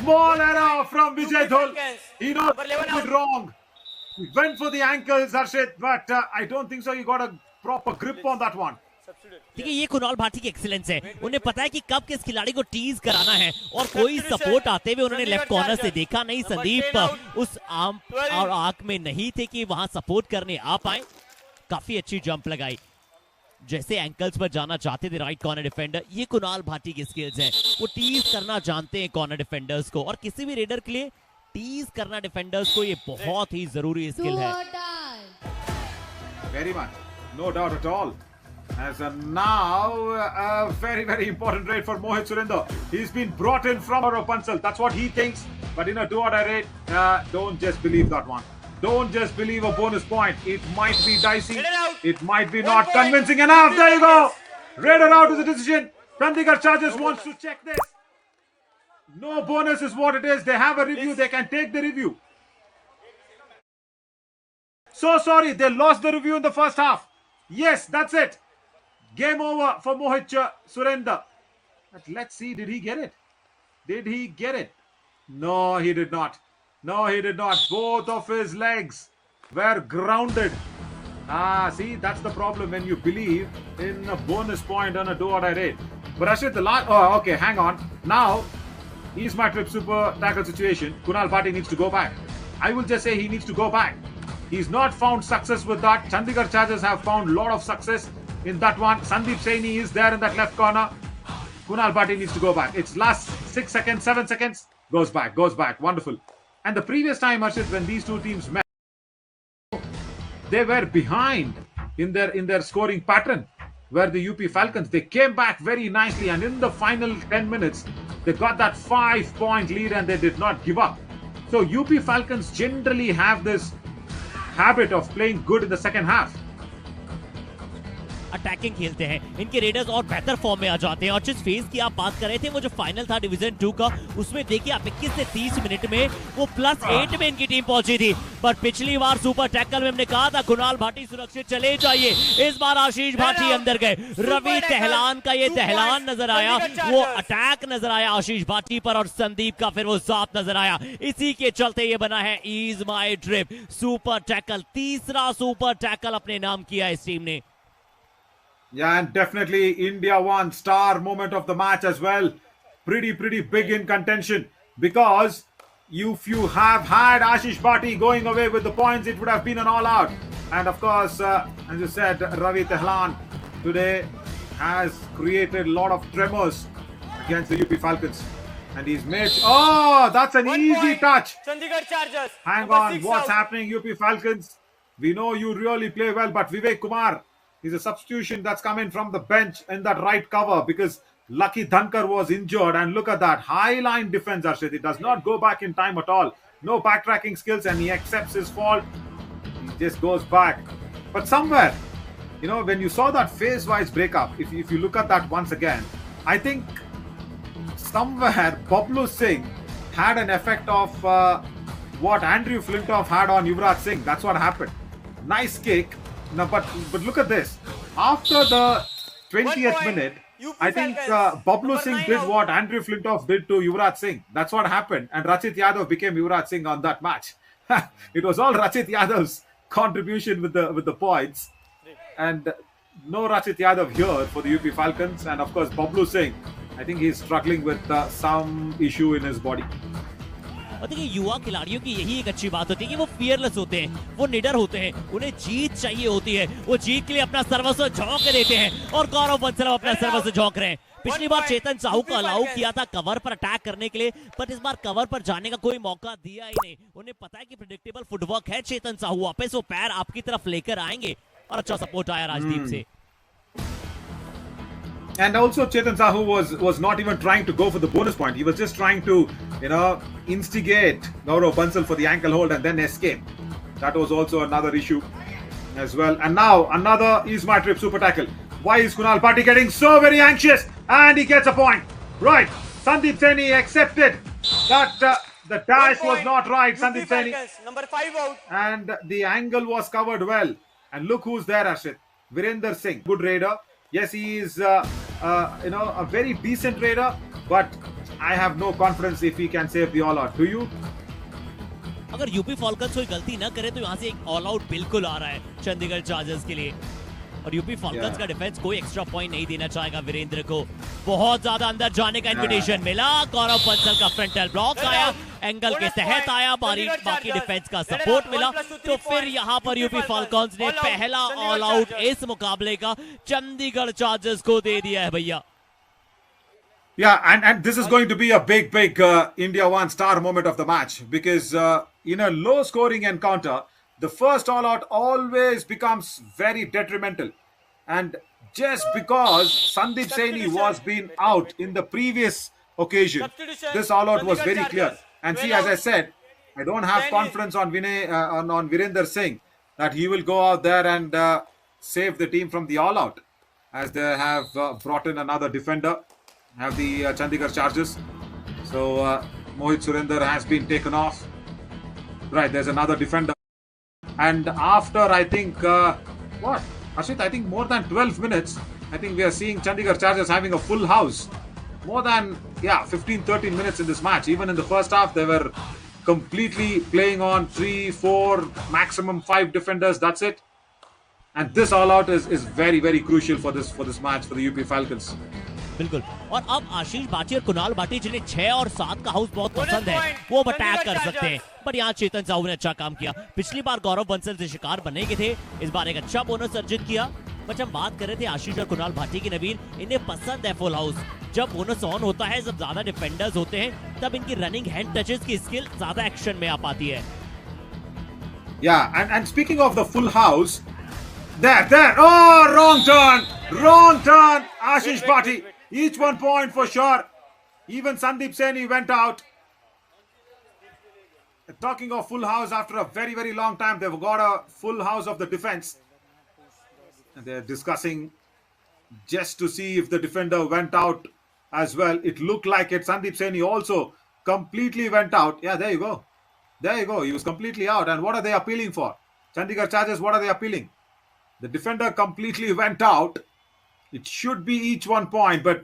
Small error from Vijay Dhul. seconds. He knows Number 11 it wrong. He went for the ankles, Harshit, but I don't think so. He got a proper grip on that one. देखिए ये कुणाल भाटी की excellence है, उन्हें पता है कि कब किस खिलाड़ी को टीज कराना है और कोई सपोर्ट आते हुए उन्होंने लेफ्ट कॉर्नर से देखा नहीं। संदीप उस आम और आंख में नहीं थे कि वहां सपोर्ट करने आ पाए। काफी अच्छी जंप लगाई, जैसे एंकल्स पर जाना चाहते थे राइट कॉर्नर डिफेंडर। ये कुणाल भाटी की स्किल्स है, वो टीज करना जानते हैं कॉर्नर डिफेंडर्स को, और किसी भी रेडर के लिए टीज करना डिफेंडर्स को ये बहुत ही जरूरी स्किल है। Very much, no doubt at all. As now a very important raid for Mohit Surinder. He's been brought in from Gaurav Bansal. That's what he thinks. But in a do-or-die raid, don't just believe that one. Don't just believe a bonus point. It might be dicey. It might be not convincing enough. There you go. Raider out is a decision. Chandigarh Chargers wants to check this. No bonus is what it is. They have a review. They can take the review. So sorry, they lost the review in the first half. Yes, that's it. Game over for Mohit Surinder. But let's see, did he get it? Did he get it? No, he did not. No, he did not. Both of his legs were grounded. See, that's the problem when you believe in a bonus point on a do-or-die raid. But Rashid, the last... Oh, okay, hang on. Now, here's my trip super tackle situation. Kunal Bhatti needs to go back. I will just say he needs to go back. He's not found success with that. Chandigarh Chargers have found a lot of success in that one. Sandeep Saini is there in that left corner. Kunal Bhatti needs to go back. It's last 6 seconds, 7 seconds. Goes back. Wonderful. And the previous time, Arshit, when these two teams met, they were behind in their scoring pattern. Where the UP Falcons, they came back very nicely, and in the final 10 minutes, they got that 5-point lead and they did not give up. So UP Falcons generally have this habit of playing good in the second half. Attacking खेलते हैं, इनके readers और बेहतर form में आ जाते हैं। और जिस फेज की आप बात कर रहे थे, वो जो फाइनल था डिवीजन 2 का, उसमें देखिए आप 21 से 30 मिनट में वो +8 में इनकी टीम पहुंची थी। पर पिछली बार सुपर टैकल में हमने कहा था कुणाल भाटी सुरक्षित चले जाइए, इस बार आशीष भाटी अंदर गए। रवि टहलान का ये टहलान नजर आया, वो अटैक नजर आया आशीष भाटी पर, और संदीप का फिर वो साथ नजर आया। इसी के चलते ये बना है ईज माई ट्रिप सुपर टैकल। तीसरा सुपर टैकल अपने नाम किया इस टीम ने। Yeah, and definitely India won. Star moment of the match as well. Pretty big in contention, because if you have had Ashish Bhatti going away with the points, it would have been an all-out. And of course, as you said, Ravi Tehlan today has created a lot of tremors against the UP Falcons. And he's made... Oh, that's an easy touch. Chandigarh Chargers. Hang on, what's happening, UP Falcons? We know you really play well, but Vivek Kumar is a substitution that's come in from the bench in that right cover, because Lucky Dhankar was injured. And look at that high line defense, Arshit. It does not go back in time at all. No backtracking skills, and he accepts his fault. He just goes back. But somewhere, when you saw that phase-wise breakup, if you look at that once again, I think somewhere Bablu Singh had an effect of what Andrew Flintoff had on Yuvraj Singh. That's what happened. Nice kick. No, but look at this. After the 20th minute, I think Bablu Singh did what Andrew Flintoff did to Yuvraj Singh. That's what happened. And Rachit Yadav became Yuvraj Singh on that match. It was all Rachit Yadav's contribution with the points. And no Rachit Yadav here for the UP Falcons. And of course, Bablu Singh, I think he's struggling with some issue in his body. और देखिए युवा खिलाड़ियों की यही एक अच्छी बात होती है कि वो फियरलेस होते हैं, वो निडर होते हैं, उन्हें जीत चाहिए होती है, वो जीत के लिए अपना सर्वस्व झोंक देते हैं। और गौरव बंसल अपना सर्वस्व झोंक रहे हैं। पिछली बार चेतन साहू को अलाउ किया था कवर पर अटैक करने के लिए, पर इस बार कवर पर जाने का कोई मौका दिया ही नहीं। उन्हें पता है कि प्रेडिक्टेबल फुटवर्क है चेतन साहू, वापस वो पैर आपकी तरफ लेकर आएंगे। और अच्छा सपोर्ट आया राजदीप से। And also Chetan Sahu was not even trying to go for the bonus point. He was just trying to, instigate Gaurav Bansal for the ankle hold and then escape. That was also another issue as well. And now another Ease My Trip super tackle. Why is Kunal Bhatti getting so very anxious? And he gets a point. Right. Sandeep Saini accepted that the dash was not right. Sandeep Saini. Number 5 out. And the angle was covered well. And look who's there, Ashit. Virender Singh. Good raider. Yes, he is, a very decent raider, but I have no confidence if he can save the all out. Do you? अगर UP फॉल्कन्स कोई गलती ना करे तो यहाँ से एक all out बिल्कुल आ रहा है चंडीगढ़ चार्जर्स के लिए। और यूपी फॉल्कन्स का डिफेंस कोई एक्स्ट्रा पॉइंट नहीं देना चाहेगा वीरेंद्र को। बहुत ज्यादा अंदर जाने का इन्विटेशन मिला। गौरव बंसल का फ्रंटल ब्लॉक आया, एंगल के तहत आया, बाकी डिफेंस का सपोर्ट मिला, तो फिर यहाँ पर यूपी फॉल्कन्स ने पहला ऑल आउट इस मुकाबले का चंडीगढ़ चार्जर्स को दे दिया है भैया। Yeah, and this is going to be a big India 1 star moment of the match, because in a low scoring encounter, the first all out always becomes very detrimental. And just because Sandeep Saini was been out in the previous occasion, this all out was very clear. And see, as I said, I don't have confidence on on Virender Singh that he will go out there and save the team from the all out, as they have brought in another defender. Have the Chandigarh Chargers. So Mohit Surinder has been taken off. Right, there's another defender. And after, I think, what? Harshit, I think more than 12 minutes, I think we are seeing Chandigarh Chargers having a full house. More than, 15-13 minutes in this match. Even in the first half, they were completely playing on 3, 4, maximum 5 defenders. That's it. And this all-out is very crucial for this match, for the UP Falcons. बिल्कुल। और अब आशीष बाटी और कुणाल बाटी, जिन्हें 6 और 7 का house बहुत पसंद है, वो अब अटैक कर सकते हैं। पर यहाँ चेतन साहू ने अच्छा काम किया। पिछली बार गौरव बंसल से शिकार बनने के थे, इस बार एक अच्छा बोनस अर्जित किया। पर जब बात कर रहे थे आशीष और कुणाल भाटी की, नवीन, इन्हें पसंद है फुल हाउस। जब बोनस ऑन होता है, जब ज्यादा डिफेंडर्स होते हैं, तब इनकी रनिंग हैंड टचेस की स्किल ज्यादा एक्शन में आ पाती है। Yeah, and speaking of the full house, there, oh, wrong turn, Ashish Bhatti. Each 1 point for sure. Even Sandeep Saini went out. Talking of full house, after a very long time, they've got a full house of the defense. And they're discussing just to see if the defender went out as well. It looked like it. Sandeep Saini also completely went out. Yeah, there you go. He was completely out. And what are they appealing for? Chandigarh Chargers, what are they appealing? The defender completely went out. It should be each 1 point, but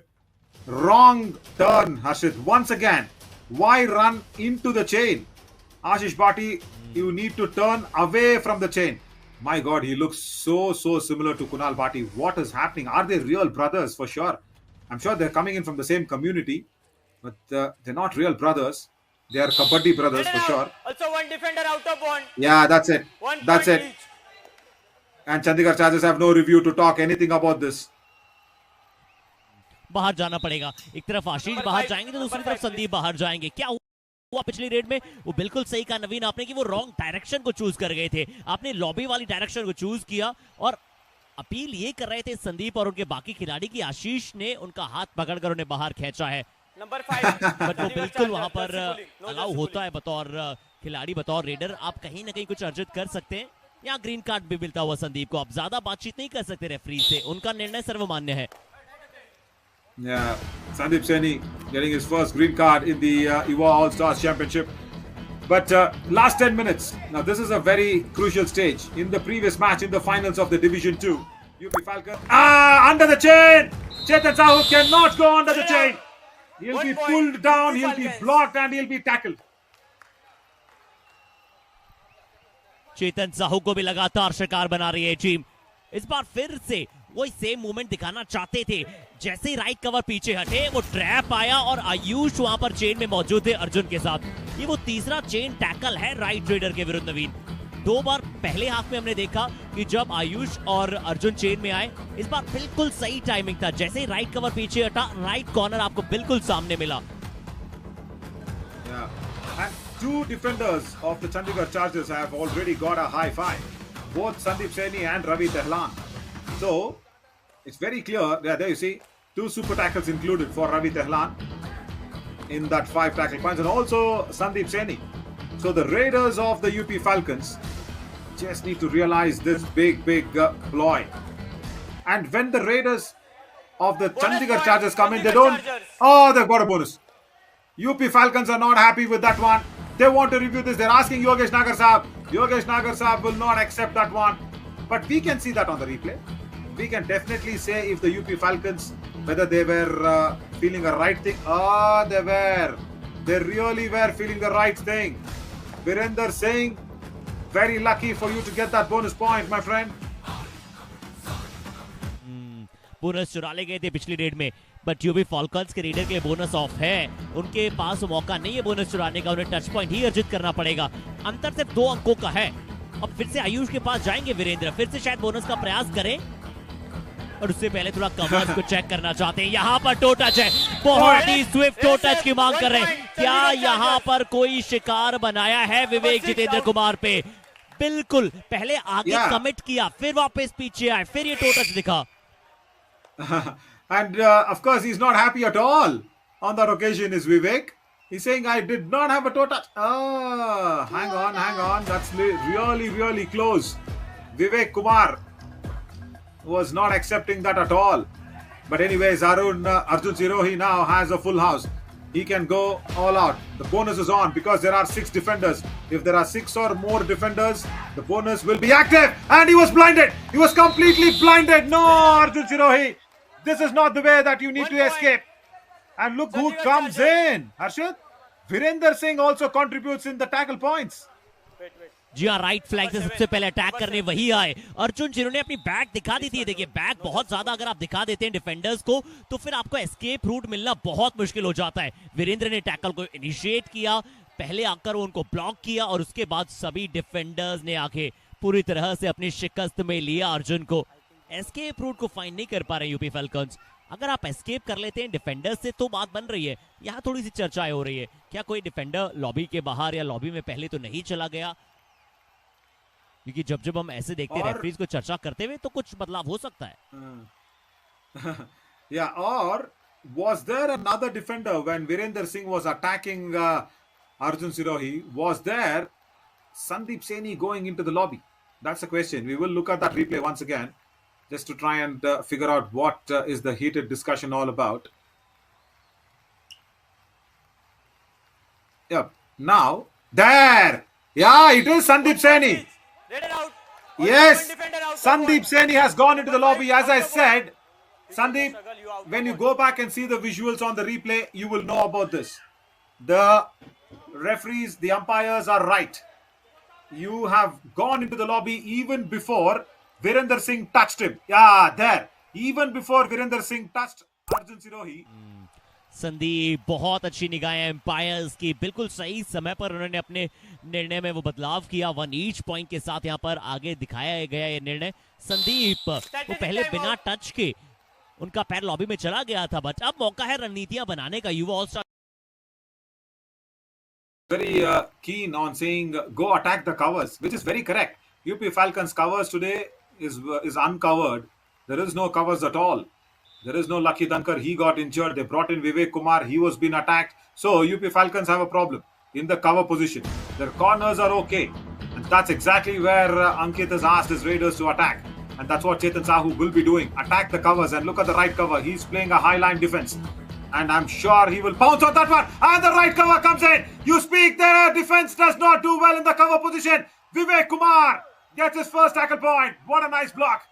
wrong turn, Harshit. Once again, why run into the chain? Ashish Bhatti, you need to turn away from the chain. My God, he looks so similar to Kunal Bhatti. What is happening? Are they real brothers? For sure. I'm sure they're coming in from the same community, but they're not real brothers. They are Kabaddi brothers for sure. Also, one defender out of one. Yeah, that's it. That's it. Each. And Chandigarh Chargers have no review to talk anything about this. बाहर जाना पड़ेगा। एक तरफ आशीष बाहर जाएंगे तो दूसरी तरफ संदीप बाहर जाएंगे। क्या हुआ पिछली रेड में? वो बिल्कुल सही कहा नवीन आपने कि वो रॉन्ग डायरेक्शन को चूज कर गए थे। आपने लॉबी वाली डायरेक्शन को चूज किया और अपील ये कर रहे थे संदीप और उनके बाकी खिलाड़ी की आशीष ने उनका हाथ पकड़कर उन्हें बाहर खींचा है। नंबर 5 बट वो बिल्कुल वहां पर अलाउ होता है बतौर खिलाड़ी, बतौर रेडर। आप कहीं ना कहीं कुछ अर्जित कर सकते हैं। यहाँ ग्रीन कार्ड भी मिलता हुआ संदीप को। आप ज्यादा बातचीत नहीं कर सकते रेफरी से, उनका निर्णय सर्वमान्य है। Yeah, Sandeep Saini getting his first green card in the EVA All-Stars Championship. But last 10 minutes. Now this is a very crucial stage. In the previous match, in the finals of the Division 2, UP Falcon. Under the chain! Chetan Sahu cannot go under the chain. He'll be pulled down, he'll be blocked and he'll be tackled. चेतन साहू को भी लगातार शिकार बना रही है team. इस बार फिर से वही सेम मूवमेंट दिखाना चाहते थे। जैसे ही राइट कवर पीछे हटे, वो ट्रैप आया और आयुष वहां पर चेन में मौजूद थे अर्जुन के साथ। ये वो तीसरा चेन टैकल है राइट रेडर के विरुद्ध नवीन। 2 बार पहले हाफ में हमने देखा कि जब आयुष और अर्जुन चेन में आए, इस बार बिल्कुल सही टाइमिंग था। जैसे ही राइट कवर पीछे हटा, राइट कॉर्नर आपको बिल्कुल सामने मिला। And 2 defenders of the Chandigarh Chargers have already got a high five. Both Sandeep Saini and Ravi Tehlan. So it's very clear. Yeah, there you see 2 super tackles included for Ravi Tehlan in that 5 tackle points, and also Sandeep Saini. So the Raiders of the UP Falcons just need to realize this big ploy. And when the Raiders of the Chandigarh Chargers come in, they don't. Oh, they've got a bonus. UP Falcons are not happy with that one. They want to review this. They're asking Yogesh Nagar Saab. Yogesh Nagar Saab will not accept that one. But we can see that on the replay. We can definitely say if the UP Falcons, whether they were feeling a right thing? Ah, they were. They really were feeling the right thing. Virender Singh, very lucky for you to get that bonus point, my friend. Bonus चुरा ले गए थे पिछली red में, but UP फॉल्कन्स के raider के लिए bonus of है। उनके पास वो मौका नहीं है बोनस चुराने का, उन्हें टच पॉइंट ही अर्जित करना पड़ेगा। अंतर सिर्फ 2 अंकों का है। अब फिर से आयुष के पास जाएंगे वीरेंद्र, फिर से शायद बोनस का प्रयास करें, और उससे पहले थोड़ा कवर्स को चेक करना चाहते हैं। यहाँ पर टो टच है, बहुत ही स्विफ्ट टो टच की मांग कर रहे हैं। क्या यहाँ पर कोई शिकार बनाया है विवेक जितेंद्र कुमार पे? बिल्कुल, पहले आगे कमिट किया, फिर वापस पीछे आए, फिर ये टो टच दिखा। And of course, he's not happy at all on that occasion, is Vivek. He's saying, I did not have a toe touch. Ah, hang on. That's really, really close. Vivek Kumar was not accepting that at all. But anyways, Arjun Sirohi now has a full house. He can go all out. The bonus is on because there are 6 defenders. If there are 6 or more defenders, the bonus will be active. And he was blinded. He was completely blinded. No, Arjun Sirohi. This is not the way that you need to escape. And look who comes in. Harshit, Virender Singh also contributes in the tackle points. जी हाँ, right flank से सबसे पहले attack करने वही आए। अर्जुन जिन्होंने अपनी back दिखा दी थी। देखिए, बैक बहुत ज्यादा अगर आप दिखा देते हैं डिफेंडर्स को, तो फिर आपको एस्केप रूट मिलना बहुत मुश्किल हो जाता है। वीरेंद्र ने टैकल को इनिशिएट किया, पहले आकर उनको ब्लॉक किया, और उसके बाद सभी डिफेंडर्स ने आके पूरी तरह से अपनी शिकस्त में लिया अर्जुन को। एस्केप रूट को फाइंड नहीं कर पा रहे यूपी फैल्कन्स। अगर आप एस्केप कर लेते हैं डिफेंडर से तो बात बन रही है। यहाँ थोड़ी सी चर्चाएं हो रही है, क्या कोई डिफेंडर लॉबी के बाहर या लॉबी में पहले तो नहीं चला गया? क्योंकि जब हम ऐसे देखते हैं रेफरीज को चर्चा करते हुए, तो कुछ बदलाव हो सकता है। Yeah, or was there another defender when Virender Singh was attacking Arjun Sirohi? Was there Sandeep Saini going into the lobby? That's the question. We will look at that replay once again, just to try and figure out what is the heated discussion all about. Yep. Now, there! Yeah, it is Sandeep Saini. Yes, Sandeep Saini has gone into the lobby. As I said, Sandeep, when you go back and see the visuals on the replay, you will know about this. The referees, the umpires are right. You have gone into the lobby even before Virender Singh touched him. Yeah, there. Even before Virender Singh touched Arjun Sirohi. Sandeep, बहुत अच्छी निगाहें empires की, बिल्कुल सही समय पर उन्होंने अपने निर्णय में वो बदलाव किया। 1 ईच पॉइंट के साथ यहाँ पर आगे दिखाया गया ये निर्णय। संदीप वो पहले बिना टच के उनका पैर लॉबी में चला गया था, बट अब मौका है रणनीतियां बनाने का। युवा all star very keen on saying go attack the covers, which is very correct. UP Falcons covers today is uncovered. There is no covers at all. There is no Lucky Dhankar. He got injured. They brought in Vivek Kumar. He was being attacked. So UP Falcons have a problem in the cover position. Their corners are okay. And that's exactly where Ankit has asked his Raiders to attack. And that's what Chetan Sahu will be doing. Attack the covers. And look at the right cover. He's playing a high line defense. And I'm sure he will pounce on that one. And the right cover comes in. You speak there. Defense does not do well in the cover position. Vivek Kumar gets his first tackle point. What a nice block.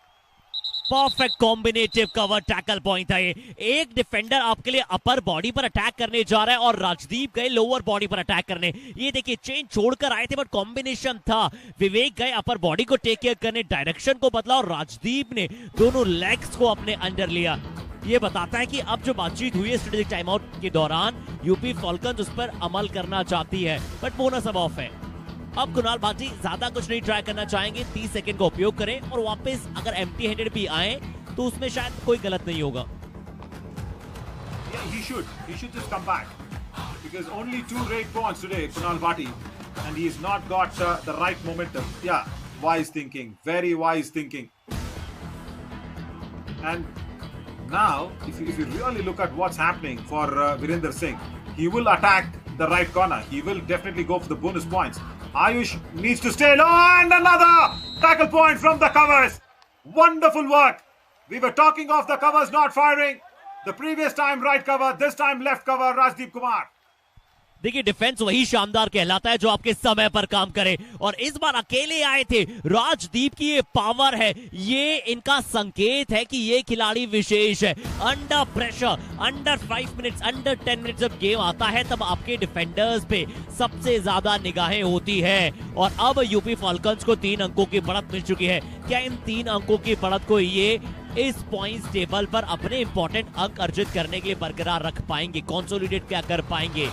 Perfect combinative cover tackle point था ये। एक defender आपके लिए upper body पर attack करने जा रहा है और राजदीप गए लोअर बॉडी पर अटैक करने। ये देखिए, चेन छोड़कर आए थे बट कॉम्बिनेशन था। विवेक गए अपर बॉडी को टेक केयर करने, डायरेक्शन को बदला और राजदीप ने दोनों लेग्स को अपने अंडर लिया। ये बताता है कि अब जो बातचीत हुई है स्ट्रेटेजिक टाइम आउट के दौरान, यूपी फॉल्कन्स उस पर अमल करना चाहती है, बट बोनस अब ऑफ है। अब कुणाल भाटी ज्यादा कुछ नहीं ट्राई करना चाहेंगे, 30 सेकंड का उपयोग करें और वापस अगर एम्प्टी हैंडेड भी आए तो उसमें शायद कोई गलत नहीं होगा। He should just come back because only 2 raid points today, Kunal Bhati, and he's not got the right momentum. Yeah, wise thinking, very wise thinking. And now, if you really look at what's happening for Virender Singh, he will attack the right corner. He will definitely go for the bonus points. Ayush needs to stay low, and another tackle point from the covers. Wonderful work. We were talking of the covers not firing. The previous time right cover, this time left cover, Rajdeep Kumar. देखिए defence वही शानदार कहलाता है जो आपके समय पर काम करे, और इस बार अकेले आए थे। राजदीप की ये पावर है, ये इनका संकेत है कि ये खिलाड़ी विशेष है। Under pressure, under 5 minutes, under 10 minutes जब गेम आता है तब आपके डिफेंडर्स पे सबसे ज्यादा निगाहें होती है। और अब यूपी फाल्कन्स को 3 अंकों की बढ़त मिल चुकी है। क्या इन 3 अंकों की बढ़त को ये इस पॉइंट्स टेबल पर अपने इंपॉर्टेंट अंक अर्जित करने के लिए बरकरार रख पाएंगे, कंसोलिडेट क्या कर पाएंगे?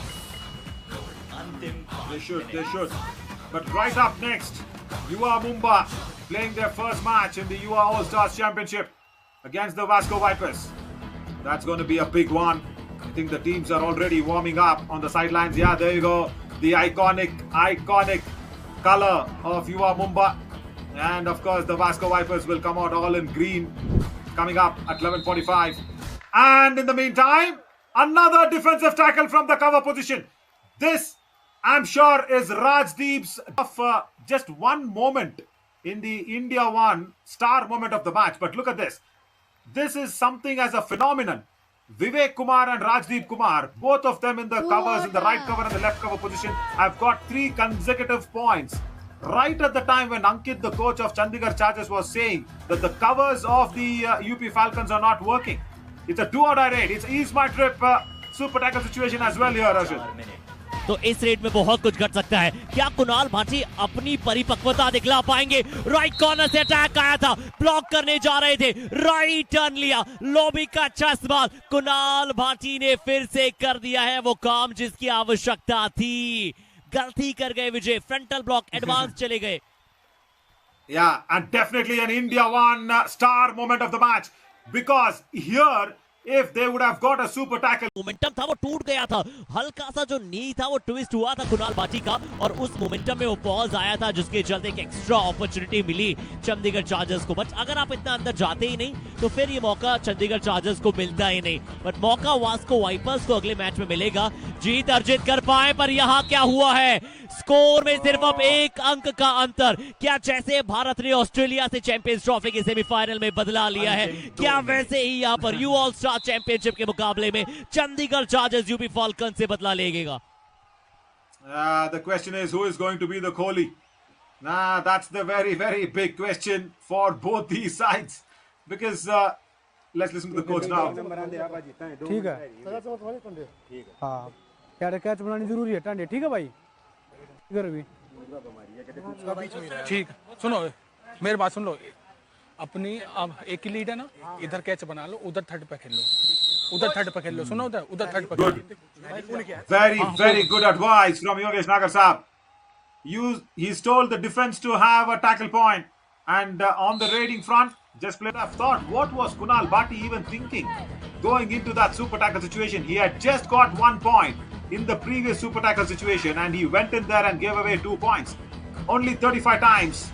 They should. But right up next, UA Mumbai playing their first match in the UA All-Stars Championship against the Vasco Vipers. That's going to be a big one. I think the teams are already warming up on the sidelines. Yeah, there you go. The iconic color of UA Mumbai. And of course, the Vasco Vipers will come out all in green coming up at 11:45. And in the meantime, another defensive tackle from the cover position. This, I'm sure, is Rajdeep's of just one moment in the India 1 star moment of the match. But look at this. This is something as a phenomenon. Vivek Kumar and Rajdeep Kumar, both of them in the covers, in the right cover and the left cover position, have got 3 consecutive points. Right at the time when Ankit, the coach of Chandigarh Chargers, was saying that the covers of the UP Falcons are not working. It's a do-or-die raid. It's ease my trip super tackle situation as well here, Rashid. तो इस red में बहुत कुछ घट सकता है। क्या कुणाल भाटी अपनी परिपक्वता दिखला पाएंगे? राइट कॉर्नर से अटैक आया था, ब्लॉक करने जा रहे थे, राइट टर्न लिया, लॉबी का अच्छा इस्तेमाल। कुणाल भाटी ने फिर से कर दिया है वो काम जिसकी आवश्यकता थी। गलती कर गए विजय, फ्रंटल ब्लॉक एडवांस चले गए। Yeah, and definitely an India 1 star moment of the match, because here if they would have got a super tackle, momentum था वो टूट गया था, हल्का सा जो नी था वो ट्विस्ट हुआ था कुणाल भाटी का, और उस मोमेंटम में वो पॉज आया था जिसके चलते एक एक्स्ट्रा अपॉर्चुनिटी मिली चंडीगढ़ चार्जर्स को। बट अगर आप इतना अंदर जाते ही नहीं तो फिर ये मौका चंडीगढ़ चार्जर्स को मिलता ही नहीं। बट मौका वास्को वाइपर्स को अगले मैच में मिलेगा जीत अर्जित कर पाए। पर यहाँ क्या हुआ है, स्कोर में सिर्फ अब 1 अंक का अंतर। क्या जैसे भारत ने ऑस्ट्रेलिया से चैंपियंस ट्रॉफी के सेमीफाइनल में बदला लिया है, क्या वैसे ही यहाँ पर यू ऑल स्टार चैंपियनशिप के मुकाबले में चंडीगढ़ चार्जर्स यूपी फाल्कन से बदला लेगा? The question is, who is going to be the Kohli? That's the very, very big question for both these sides. Because let's listen to the coach now. ठीक है, हाँ यार कैच बनानी जरूरी है टांडे, ठीक है भाई, इधर भी ठीक। सुनो मेरी बात सुन लो, अपनी अब एक ही लीड है ना, इधर कैच बना लो, उधर थर्ड पे खेल लो, उधर थर्ड पे खेल लो। सुनो उधर थर्ड पे खेल लो। Very, very good advice from Yogesh Nagar Saab. He's told the defense to have a tackle point, and on the raiding front, just play. I've thought, what was Kunal Bhati even thinking going into that super tackle situation? He had just got 1 point in the previous super tackle situation, and he went in there and gave away 2 points. Only 35 times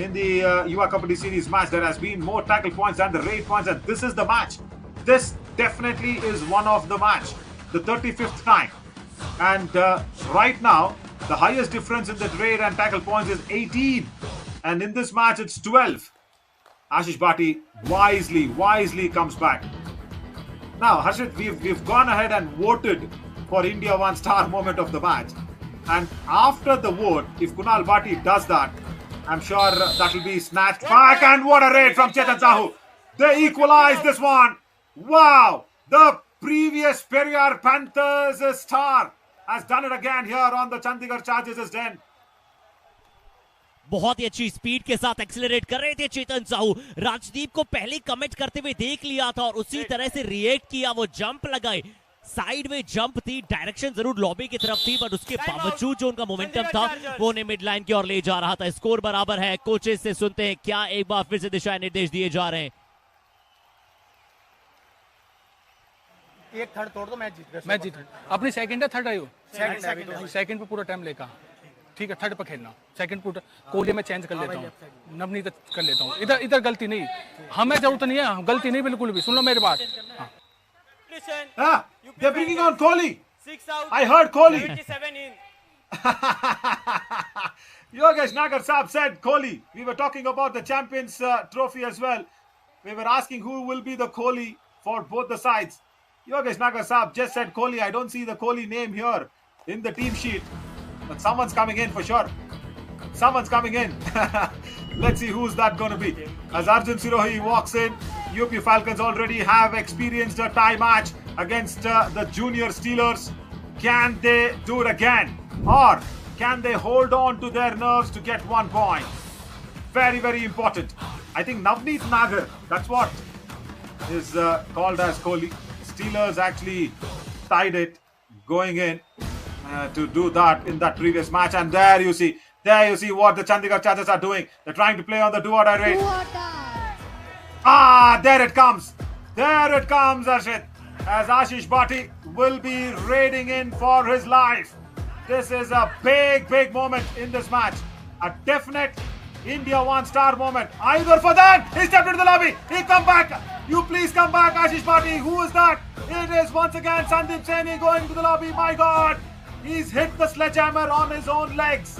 in the UA Kabaddi Series match there has been more tackle points than the raid points, and this is the match. This definitely is one of the match, the 35th time. And right now, the highest difference in the raid and tackle points is 18, and in this match it's 12. Ashish Bhati wisely comes back. Now, Harshit, we've gone ahead and voted for India 1 star moment of the match. And after the vote, if Kunal Bhati does that, I'm sure that will be snatched back. And what a raid from Chetan Sahu. They equalize this one. Wow. The previous Periyar Panthers star has done it again here on the Chandigarh Chargers' den. बहुत ही अच्छी speed के साथ accelerate कर रहे थे चेतन साहू। राजदीप को पहले commit करते हुए देख लिया था और उसी तरह से रिएक्ट किया। वो जंप लगाए, साइड में जंप थी, डायरेक्शन जरूर लॉबी की तरफ थी, बट उसके बावजूद जो उनका मोमेंटम था वो उन्हें मिड लाइन की ओर ले जा रहा था। स्कोर बराबर है। कोचेस से सुनते हैं क्या एक बार फिर से दिशा निर्देश दिए जा रहे हैं। एक थर्ड तोड़ दो, मैच जीत गए। मैच जीत अपनी सेकंड है थर्ड आई हो, सेकंड पे पूरा टाइम लेगा। ठीक है, थर्ड पे खेलना, सेकंड पूरा कोहली में चेंज कर लेता हूँ, नवनीत कर लेता हूँ। इधर गलती नहीं, हमें जरूरत नहीं है, गलती नहीं बिल्कुल भी। सुन लो मेरी बात। They're bringing on Kohli. 6 out. I heard Kohli. 77 in. Yogesh Nagar Saab said Kohli. We were talking about the Champions Trophy as well. We were asking who will be the Kohli for both the sides. Yogesh Nagar Saab just said Kohli. I don't see the Kohli name here in the team sheet, but someone's coming in for sure. Someone's coming in. Let's see who's that going to be. As Arjun Sirohi walks in, UP Falcons already have experienced a tie match against the junior Steelers. Can they do it again? Or can they hold on to their nerves to get 1 point? Very, very important. I think Navneet Nagar, that's what is called as Kohli. Steelers actually tied it going in to do that in that previous match. And there you see what the Chandigarh Chargers are doing. They're trying to play on the do or die rate. Ah, there it comes. There it comes, Arshit. As Ashish Bhatti will be raiding in for his life. This is a big, big moment in this match. A definite India 1-star moment. Either for them. He stepped into the lobby. He come back. You please come back, Ashish Bhatti. Who is that? It is once again Sandeep Saini going to the lobby. My God. He's hit the sledgehammer on his own legs.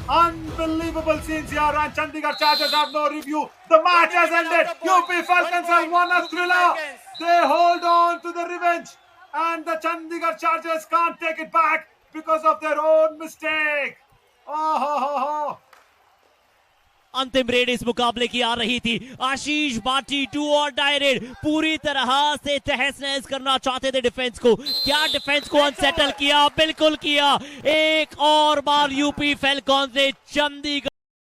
Unbelievable scenes here, and Chandigarh Chargers have no review. The match has ended. UP Falcons have won a thriller. They hold on to the revenge, and the Chandigarh Chargers can't take it back because of their own mistake. Oh ho ho ho. अंतिम red इस मुकाबले की आ रही थी. आशीष भाटी 2 और die red पूरी तरह से तहस नहस करना चाहते थे डिफेंस को. क्या डिफेंस को अनसेटल किया? बिल्कुल किया. एक और बार यूपी फैल्कॉन्स ने चंडीगढ़